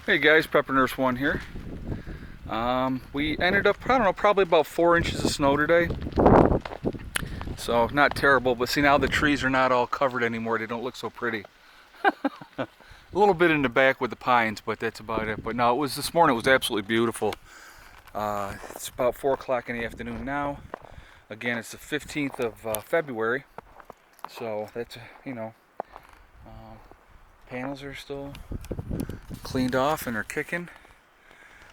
Hey guys, Pepper Nurse 1 here. We ended up, I don't know, probably about 4 inches of snow today. So not terrible, but see now the trees are not all covered anymore. They don't look so pretty. A little bit in the back with the pines, but that's about it. But no, this morning it was absolutely beautiful. It's about 4 o'clock in the afternoon now. Again, it's the 15th of February. So that's, panels are still cleaned off and are kicking.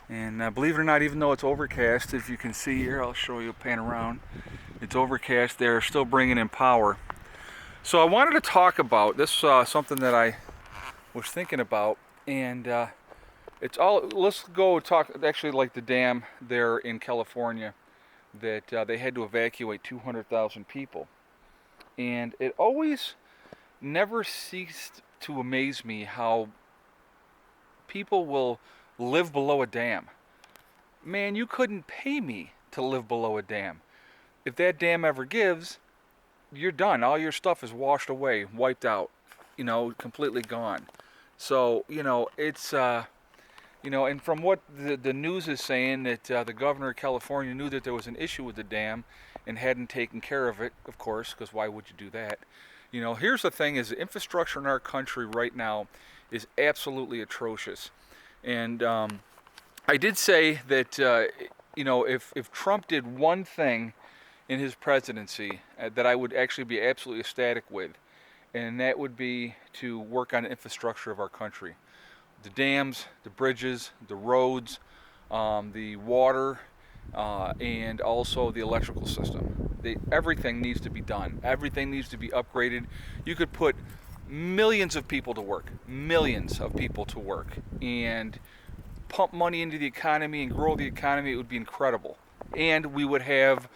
And believe it or not, even though it's overcast, if you can see here, I'll show you a pan around. It's overcast. They're still bringing in power. So I wanted to talk about this, something that I was thinking about, and it's all. Let's go talk actually like the dam there in California that they had to evacuate 200,000 people, and it always never ceased to amaze me how people will live below a dam. Man, you couldn't pay me to live below a dam. If that dam ever gives, you're done. All your stuff is washed away, wiped out, completely gone. So, it's, and from what the news is saying, that the governor of California knew that there was an issue with the dam and hadn't taken care of it, of course, because why would you do that? Here's the thing is the infrastructure in our country right now is absolutely atrocious. And I did say that, if Trump did one thing in his presidency that I would actually be absolutely ecstatic with, and that would be to work on the infrastructure of our country. The dams, the bridges, the roads, the water, and also the electrical system. Everything needs to be done. Everything needs to be upgraded. You could put millions of people to work, and pump money into the economy and grow the economy. It would be incredible. And we would have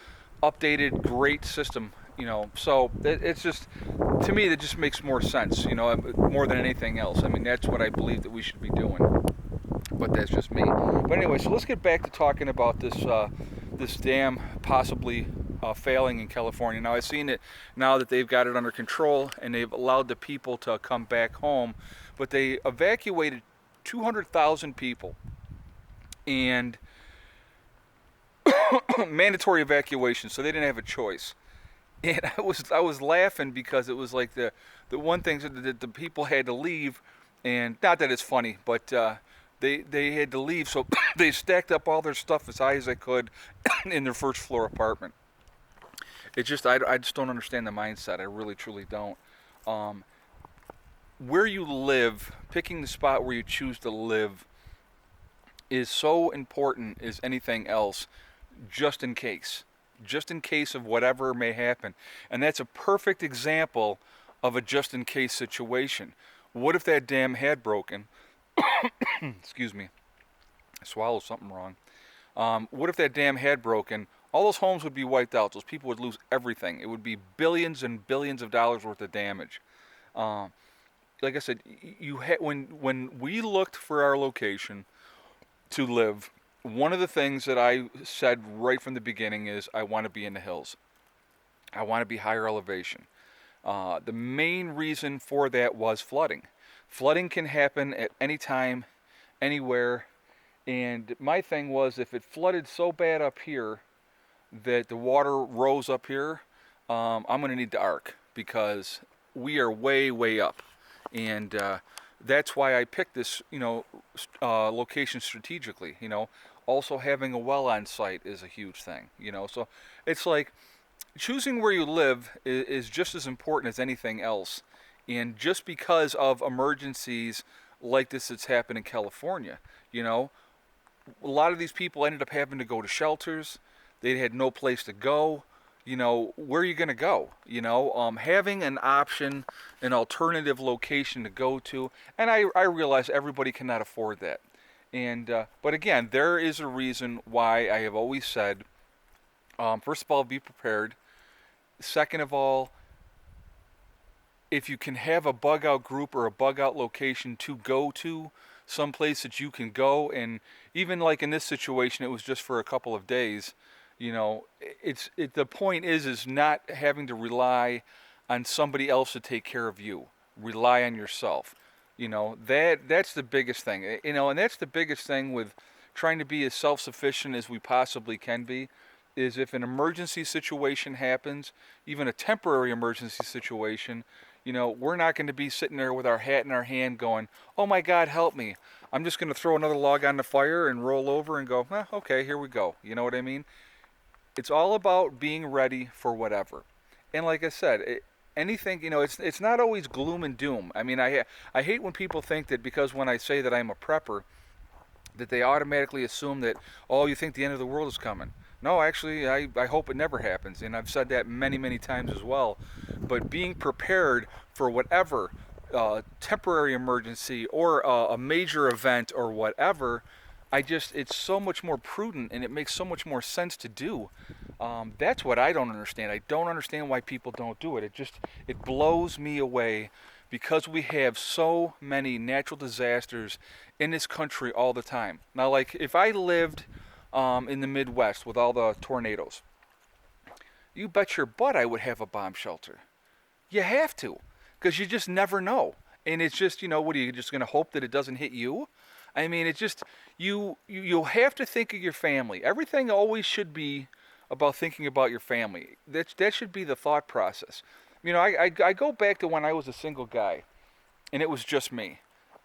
updated, great system, so it's just, to me, that just makes more sense, more than anything else. I mean, that's what I believe that we should be doing, but that's just me. But anyway, so let's get back to talking about this dam possibly failing in California. Now, I've seen it now that they've got it under control and they've allowed the people to come back home, but they evacuated 200,000 people, and mandatory evacuation, so they didn't have a choice. And I was laughing because it was like the one thing that the people had to leave, and not that it's funny, but they had to leave, so they stacked up all their stuff as high as they could in their first floor apartment. It's just I just don't understand the mindset. I really truly don't. Where you live, picking the spot where you choose to live, is so important as anything else, just in case of whatever may happen. And that's a perfect example of a just in case situation. What if that dam had broken? Excuse me, I swallowed something wrong. What if that dam had broken? All those homes would be wiped out. Those people would lose everything. It would be billions and billions of dollars worth of damage. Like I said, when we looked for our location to live, one of the things that I said right from the beginning is I want to be in the hills. I want to be higher elevation. The main reason for that was flooding. Flooding can happen at any time, anywhere. And my thing was, if it flooded so bad up here that the water rose up here, I'm going to need the ark, because we are way, way up. And that's why I picked this, location strategically. Also having a well on site is a huge thing. So it's like choosing where you live is just as important as anything else. And just because of emergencies like this that's happened in California, a lot of these people ended up having to go to shelters. They had no place to go. Where are you going to go? Having an option, an alternative location to go to, and I realize everybody cannot afford that. And but again, there is a reason why I have always said, first of all, be prepared. Second of all, if you can have a bug out group or a bug out location to go to, someplace that you can go, and even like in this situation, it was just for a couple of days. The point is not having to rely on somebody else to take care of you. Rely on yourself. That's the biggest thing. And that's the biggest thing with trying to be as self-sufficient as we possibly can be, is if an emergency situation happens, even a temporary emergency situation, we're not going to be sitting there with our hat in our hand going, "Oh my God, help me." I'm just going to throw another log on the fire and roll over and go, "Okay, here we go." You know what I mean? It's all about being ready for whatever. And like I said, anything, it's not always gloom and doom. I mean, I hate when people think that because when I say that I'm a prepper, that they automatically assume that, oh, you think the end of the world is coming. No, actually, I hope it never happens. And I've said that many, many times as well. But being prepared for whatever temporary emergency or a major event or whatever, it's so much more prudent and it makes so much more sense to do. That's what I don't understand. I don't understand why people don't do it. It blows me away because we have so many natural disasters in this country all the time. Now, like if I lived in the Midwest with all the tornadoes, you bet your butt I would have a bomb shelter. You have to, because you just never know. And it's just, what are you just going to hope that it doesn't hit you? I mean, it's just you'll have to think of your family. Everything always should be about thinking about your family. That should be the thought process. I go back to when I was a single guy, and it was just me.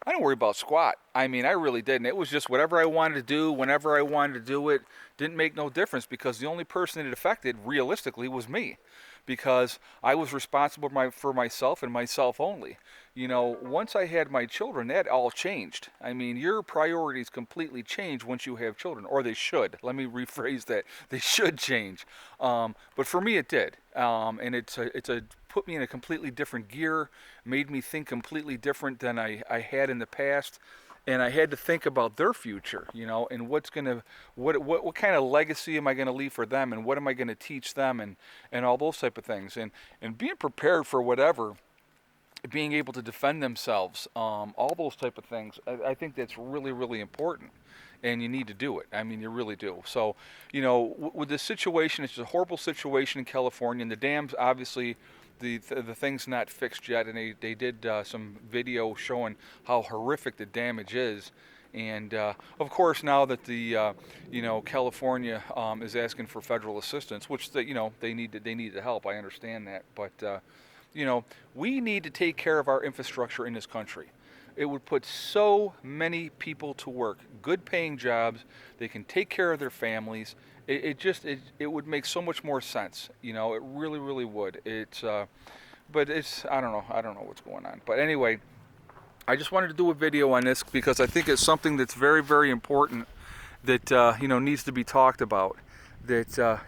I didn't worry about squat. I mean, I really didn't. It was just whatever I wanted to do, whenever I wanted to do it. Didn't make no difference because the only person it affected, realistically, was me. Because I was responsible for myself and myself only. Once I had my children, that all changed. I mean, your priorities completely change once you have children, or they should. Let me rephrase that. They should change. But for me, it did. And it's put me in a completely different gear, made me think completely different than I had in the past. And I had to think about their future, and what kind of legacy am I gonna leave for them, and what am I gonna teach them, and all those type of things, and being prepared for whatever, being able to defend themselves, all those type of things. I think that's really, really important, and you need to do it. I mean, you really do. So, with this situation, it's a horrible situation in California, and the dams obviously. The thing's not fixed yet, and they did some video showing how horrific the damage is. And of course, now that the California is asking for federal assistance, which they need the help. I understand that, but we need to take care of our infrastructure in this country. It would put so many people to work, good paying jobs. They can take care of their families. It would make so much more sense. It really, really would. But I don't know what's going on. But anyway, I just wanted to do a video on this because I think it's something that's very, very important that needs to be talked about. That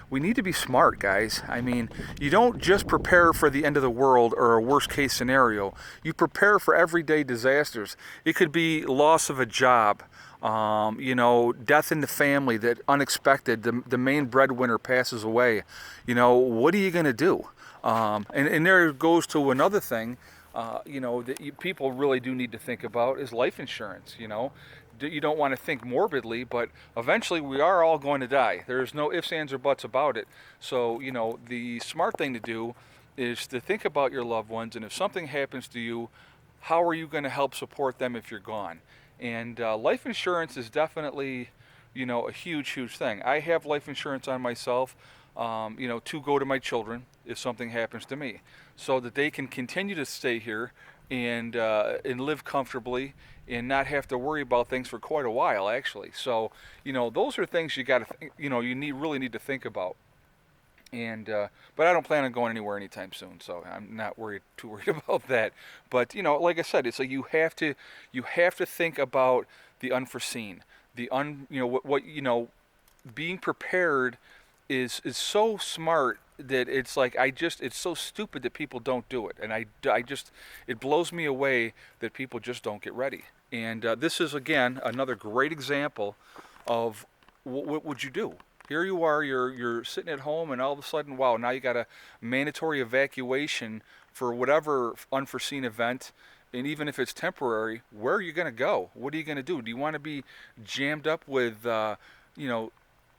we need to be smart, guys. I mean, you don't just prepare for the end of the world or a worst case scenario. You prepare for everyday disasters. It could be loss of a job. Death in the family, that unexpected, the main breadwinner passes away. What are you going to do? And there goes to another thing, that people really do need to think about is life insurance. You don't want to think morbidly, but eventually we are all going to die. There's no ifs, ands, or buts about it. So, the smart thing to do is to think about your loved ones, and if something happens to you, how are you going to help support them if you're gone? And life insurance is definitely, a huge, huge thing. I have life insurance on myself, to go to my children if something happens to me, so that they can continue to stay here and live comfortably and not have to worry about things for quite a while, actually. So, those are things you got to, really need to think about. And but I don't plan on going anywhere anytime soon, so I'm not too worried about that. But like I said, it's like you have to think about the unforeseen, being prepared is so smart that it's like it's so stupid that people don't do it, and it blows me away that people just don't get ready. And this is again another great example of what would you do. Here you are, you're sitting at home, and all of a sudden, wow, now you got a mandatory evacuation for whatever unforeseen event, and even if it's temporary, where are you going to go? What are you going to do? Do you want to be jammed up with,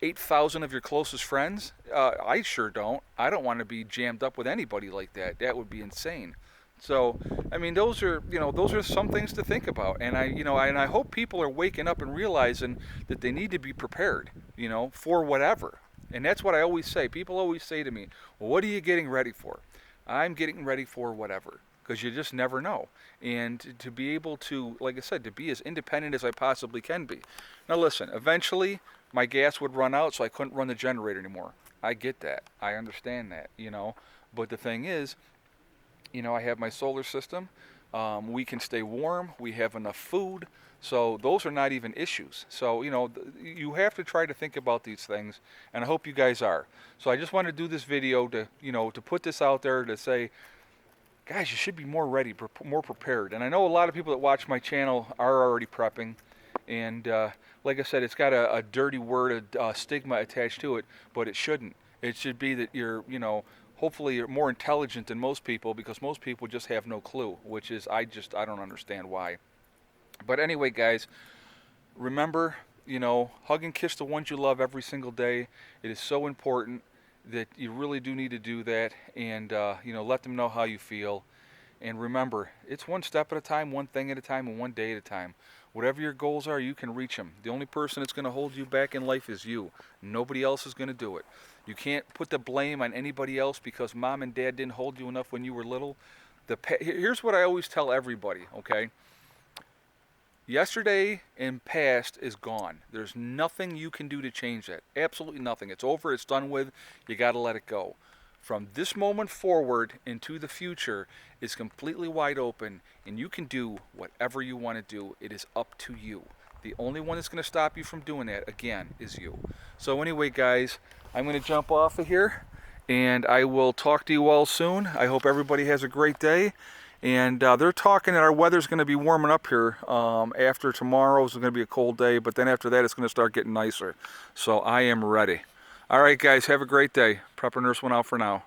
8,000 of your closest friends? I sure don't. I don't want to be jammed up with anybody like that. That would be insane. So, I mean, those are some things to think about, and I hope people are waking up and realizing that they need to be prepared, for whatever. And that's what I always say. People always say to me, "Well, what are you getting ready for?" I'm getting ready for whatever, because you just never know. And to be able to, like I said, to be as independent as I possibly can be. Now, listen, eventually my gas would run out, so I couldn't run the generator anymore. I get that. I understand that. But the thing is, I have my solar system. We can stay warm. We have enough food. So those are not even issues. So, you have to try to think about these things, and I hope you guys are. So I just want to do this video to put this out there to say, guys, you should be more ready, more prepared. And I know a lot of people that watch my channel are already prepping, and like I said, it's got a dirty word, a stigma attached to it, but it shouldn't. It should be that hopefully you're more intelligent than most people, because most people just have no clue, which is, I don't understand why. But anyway, guys, remember, hug and kiss the ones you love every single day. It is so important that you really do need to do that, and let them know how you feel. And remember, it's one step at a time, one thing at a time, and one day at a time. Whatever your goals are, you can reach them. The only person that's going to hold you back in life is you. Nobody else is going to do it. You can't put the blame on anybody else because mom and dad didn't hold you enough when you were little. Here's what I always tell everybody, okay? Yesterday and past is gone. There's nothing you can do to change that. Absolutely nothing. It's over. It's done with. You got to let it go. From this moment forward into the future is completely wide open, and you can do whatever you want to do. It is up to you. The only one that's going to stop you from doing that, again, is you. So anyway, guys, I'm going to jump off of here, and I will talk to you all soon. I hope everybody has a great day. And they're talking that our weather's going to be warming up here after tomorrow. It's going to be a cold day, but then after that it's going to start getting nicer. So I am ready. All right, guys, have a great day. Prepper Nurse 1 out for now.